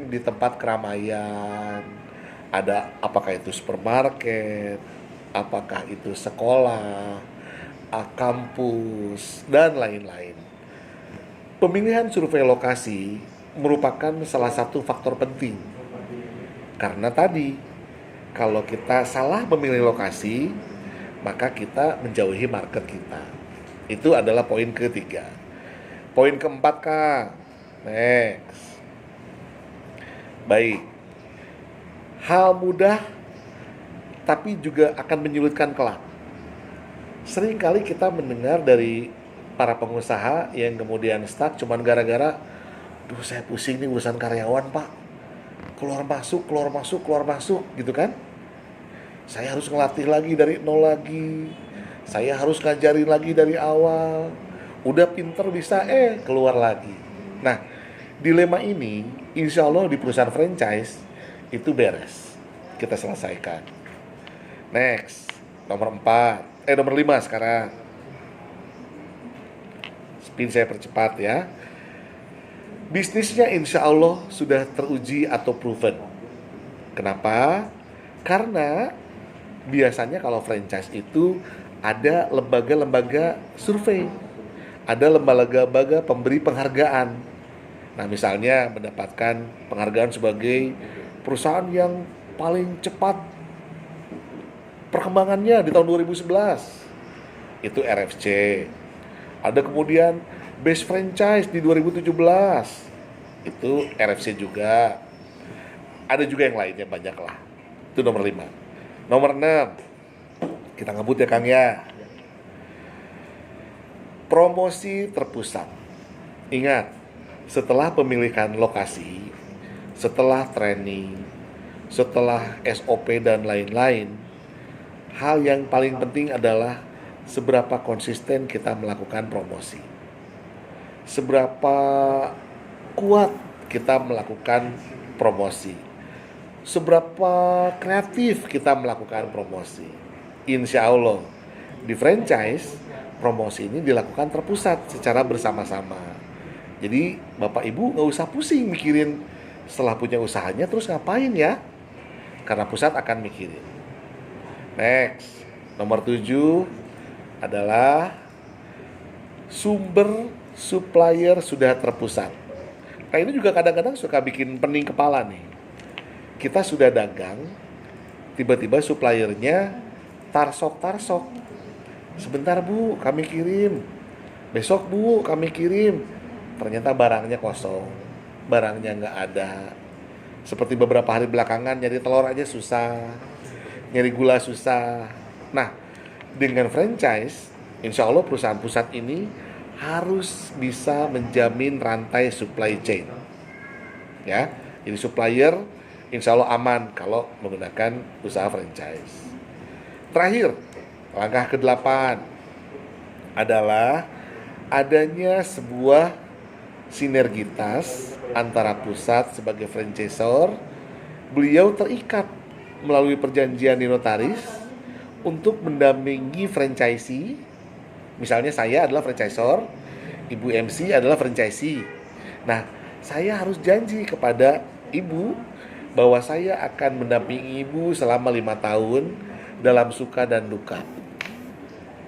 di tempat keramaian. Ada apakah itu supermarket, apakah itu sekolah, kampus, dan lain-lain. Pemilihan survei lokasi merupakan salah satu faktor penting. Karena tadi, kalau kita salah memilih lokasi, maka kita menjauhi market kita. Itu adalah poin ketiga. Poin keempat, Kak. Next. Baik. Hal mudah tapi juga akan menyulitkan kelak. Seringkali kita mendengar dari para pengusaha yang kemudian stuck cuman gara-gara, duh saya pusing nih urusan karyawan pak, keluar masuk gitu kan. Saya harus ngelatih lagi dari nol lagi, saya harus ngajarin lagi dari awal, udah pinter bisa keluar lagi. Nah, dilema ini insya Allah di perusahaan franchise itu beres, kita selesaikan. Next, nomor 5 sekarang. Spin saya percepat ya. Bisnisnya insya Allah sudah teruji atau proven. Kenapa? Karena biasanya kalau franchise itu ada lembaga-lembaga survei, ada lembaga-lembaga pemberi penghargaan. Nah, misalnya mendapatkan penghargaan sebagai perusahaan yang paling cepat perkembangannya di tahun 2011. Itu RFC. Ada kemudian Best Franchise di 2017. Itu RFC juga. Ada juga yang lainnya banyak lah. Itu nomor 5. Nomor 6. Kita ngebut ya Kang ya. Promosi terpusat. Ingat, setelah pemilihan lokasi, setelah training, setelah SOP dan lain-lain, hal yang paling penting adalah seberapa konsisten kita melakukan promosi. Seberapa kuat kita melakukan promosi. Seberapa kreatif kita melakukan promosi. Insya Allah di franchise promosi ini dilakukan terpusat secara bersama-sama. Jadi Bapak Ibu gak usah pusing mikirin setelah punya usahanya terus ngapain ya, karena pusat akan mikirin. Next, nomor 7 adalah sumber supplier sudah terpusat. Nah ini juga kadang-kadang suka bikin pening kepala nih. Kita sudah dagang, tiba-tiba suppliernya tarsok. Sebentar bu, kami kirim. Besok bu, kami kirim. Ternyata barangnya kosong, barangnya nggak ada. Seperti beberapa hari belakangan nyari telur aja susah, nyari gula susah. Nah, dengan franchise, insya Allah perusahaan pusat ini harus bisa menjamin rantai supply chain. Ya, jadi supplier insya Allah aman kalau menggunakan usaha franchise. Terakhir, langkah ke-8 adalah adanya sebuah sinergitas antara pusat sebagai franchisor. Beliau terikat melalui perjanjian di notaris untuk mendampingi franchisee. Misalnya saya adalah franchisor, Ibu MC adalah franchisee. Nah, saya harus janji kepada Ibu bahwa saya akan mendampingi Ibu selama 5 tahun dalam suka dan duka.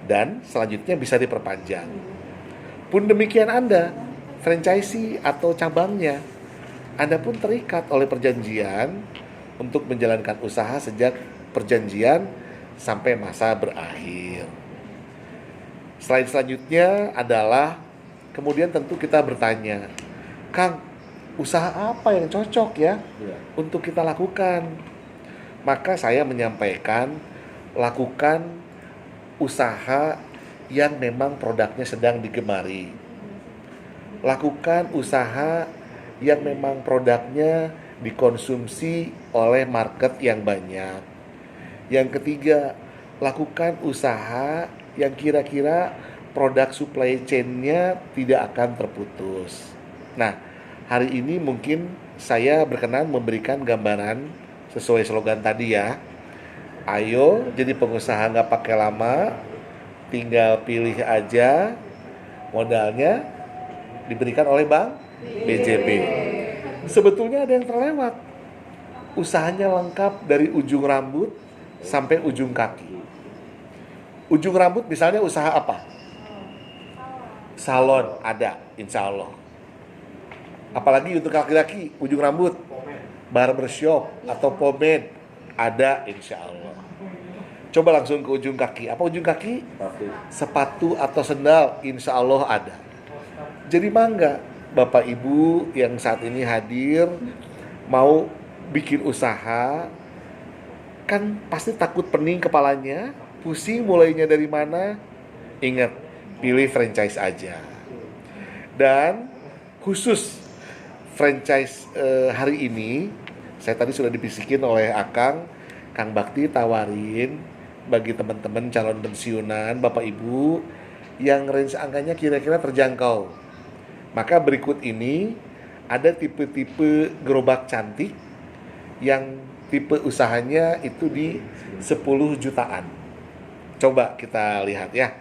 Dan selanjutnya bisa diperpanjang. Pun demikian Anda, franchisee atau cabangnya, Anda pun terikat oleh perjanjian untuk menjalankan usaha sejak perjanjian sampai masa berakhir. Selanjutnya adalah kemudian tentu kita bertanya, Kang, usaha apa yang cocok ya untuk kita lakukan? Maka saya menyampaikan, lakukan usaha yang memang produknya sedang digemari. Lakukan usaha yang memang produknya dikonsumsi oleh market yang banyak. Yang ketiga, lakukan usaha yang kira-kira produk supply chain-nya tidak akan terputus. Nah, hari ini mungkin saya berkenan memberikan gambaran sesuai slogan tadi ya. Ayo jadi pengusaha nggak pakai lama, tinggal pilih aja, modalnya diberikan oleh Bank BJB. Sebetulnya ada yang terlewat. Usahanya lengkap dari ujung rambut sampai ujung kaki. Ujung rambut misalnya usaha apa? Salon ada, insya Allah. Apalagi untuk laki-laki, ujung rambut, barbershop atau pomade ada, insya Allah. Coba langsung ke ujung kaki. Apa ujung kaki? Sepatu atau sendal, insya Allah ada. Jadi mangga, Bapak Ibu yang saat ini hadir, mau bikin usaha, kan pasti takut pening kepalanya, pusing mulainya dari mana. Ingat, pilih franchise aja. Dan khusus franchise hari ini, saya tadi sudah dibisikin oleh Kang Bakti tawarin bagi teman-teman calon pensiunan, Bapak Ibu yang range angkanya kira-kira terjangkau. Maka berikut ini ada tipe-tipe gerobak cantik yang tipe usahanya itu di 10 jutaan. Coba kita lihat ya,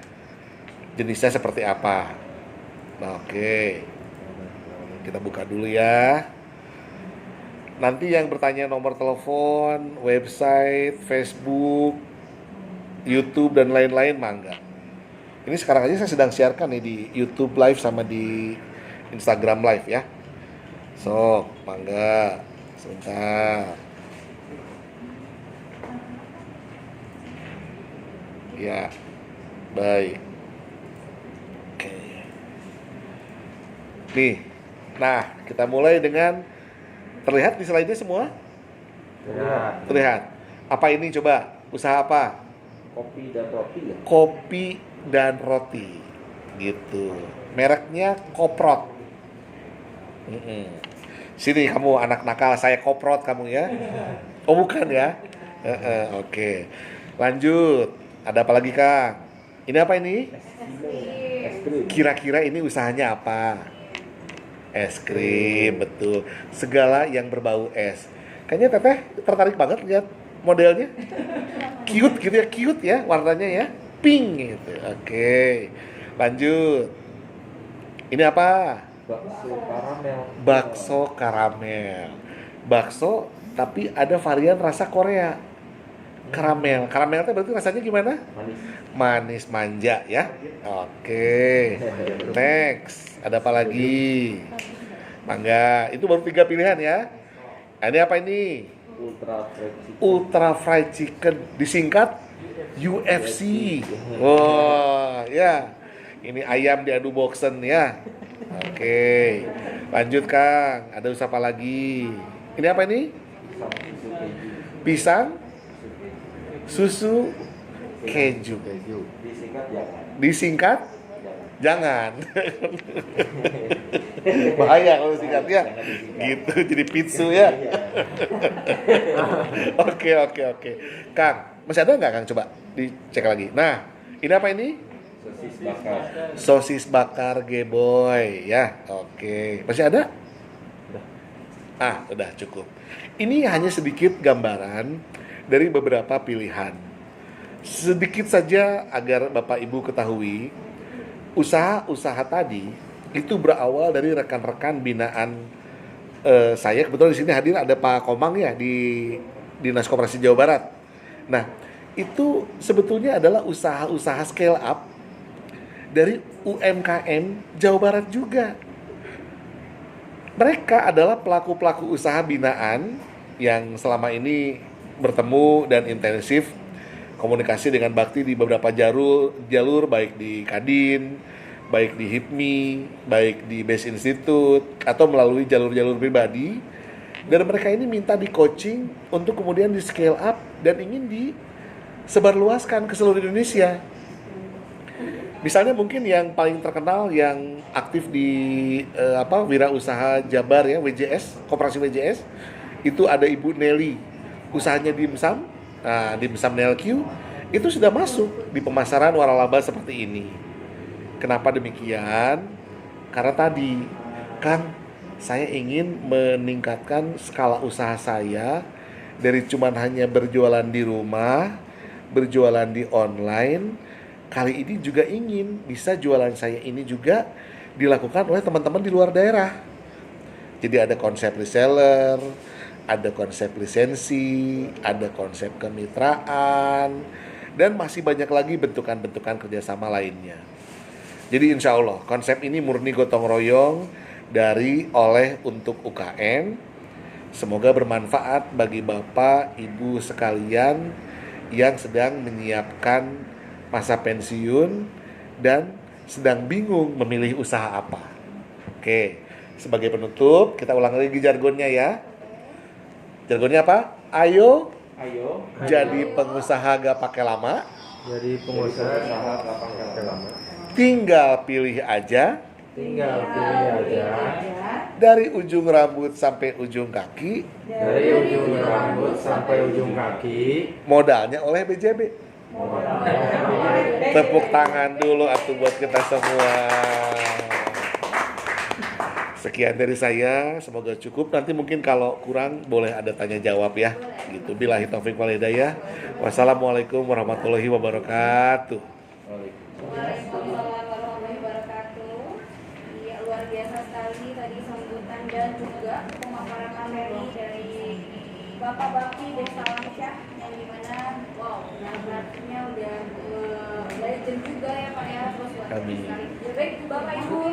jenisnya seperti apa. Oke, kita buka dulu ya. Nanti yang bertanya nomor telepon, website, Facebook, YouTube dan lain-lain mangga. Ini sekarang aja saya sedang siarkan nih di YouTube Live sama di Instagram Live ya. So, mangga. Sebentar. Ya, baik. Oke. Nih, nah kita mulai dengan terlihat di slide-nya semua? Terlihat. Apa ini coba? Usaha apa? Kopi dan roti ya? Kopi dan roti. Gitu. Mereknya Koprot. Sini kamu anak nakal, saya Koprot kamu ya. Oh bukan ya? Oke. Lanjut. Ada apa lagi Kang? Ini apa ini? Es krim. Kira-kira ini usahanya apa? Es krim, betul. Segala yang berbau es. Kayaknya Teteh tertarik banget lihat modelnya. Cute gitu ya, cute ya warnanya ya. Pink gitu. Oke. Lanjut. Ini apa? Bakso karamel. Bakso karamel. Bakso tapi ada varian rasa Korea. Karamel. Karamel itu berarti rasanya gimana? Manis. Manis manja ya. Oke. Next. Ada apa lagi? Mangga. Itu baru 3 pilihan ya. Nah, ini apa ini? Ultra fried chicken. Ultra fried chicken. Disingkat UFC. Wah, ya. Ini ayam diadu boxen ya. Oke. Lanjut Kang. Ada usaha apa lagi? Ini apa ini? Pisang, susu, keju. Disingkat ya. Disingkat? Jangan. Bahaya kalau disingkat ya. Gitu, jadi pizza ya. Oke. Kang, masih ada nggak Kang? Coba dicek lagi. Nah, ini apa ini? Sosis bakar. Sosis bakar G-Boy ya. Oke. Masih ada? Udah cukup. Ini hanya sedikit gambaran dari beberapa pilihan. Sedikit saja agar Bapak Ibu ketahui, usaha-usaha tadi itu berawal dari rekan-rekan binaan saya. Kebetulan di sini hadir ada Pak Komang ya di Dinas Koperasi Jawa Barat. Nah, itu sebetulnya adalah usaha-usaha scale up dari UMKM Jawa Barat juga. Mereka adalah pelaku-pelaku usaha binaan yang selama ini bertemu dan intensif komunikasi dengan Bakti di beberapa jalur baik di Kadin, baik di HIPMI, baik di Base Institute atau melalui jalur-jalur pribadi. Dan mereka ini minta di coaching untuk kemudian di scale up dan ingin disebarluaskan ke seluruh Indonesia. Misalnya mungkin yang paling terkenal yang aktif di Wirausaha Jabar ya, WJS, Koperasi WJS, itu ada Ibu Nelly, usahanya dimsum. Nah, dimsum Nelq itu sudah masuk di pemasaran waralaba seperti ini. Kenapa demikian? Karena tadi, Kang, saya ingin meningkatkan skala usaha saya dari cuman hanya berjualan di rumah, berjualan di online. Kali ini juga ingin bisa jualan saya ini juga dilakukan oleh teman-teman di luar daerah. Jadi ada konsep reseller, ada konsep lisensi, ada konsep kemitraan, dan masih banyak lagi bentukan-bentukan kerjasama lainnya. Jadi insya Allah konsep ini murni gotong royong dari oleh untuk UKM. Semoga bermanfaat bagi Bapak Ibu sekalian yang sedang menyiapkan masa pensiun dan sedang bingung memilih usaha apa. Oke, sebagai penutup kita ulang lagi jargonnya ya. Jargonnya apa? Ayo Ayo jadi pengusaha gak pakai lama, Jadi pengusaha usaha lapang lama. tinggal pilih aja tinggal pilih aja dari ujung rambut sampai ujung kaki, dari ujung rambut sampai ujung kaki. modalnya oleh BJB. Tepuk tangan dulu atuh buat kita semua. Sekian dari saya, semoga cukup. Nanti mungkin kalau kurang boleh ada tanya jawab ya. Gitu. Billahi taufik wal hidayah. Wassalamualaikum warahmatullahi wabarakatuh. Waalaikumsalam warahmatullahi wabarakatuh. Iya, luar biasa sekali tadi sambutan dan juga pemaparan materi dari Bapak Bakti Desa Alamsyah yang dimana wow, benar-benarnya udah legend juga ya Pak ya, terus luar biasa Amin. sekali. Ya, baik Bapak Ibu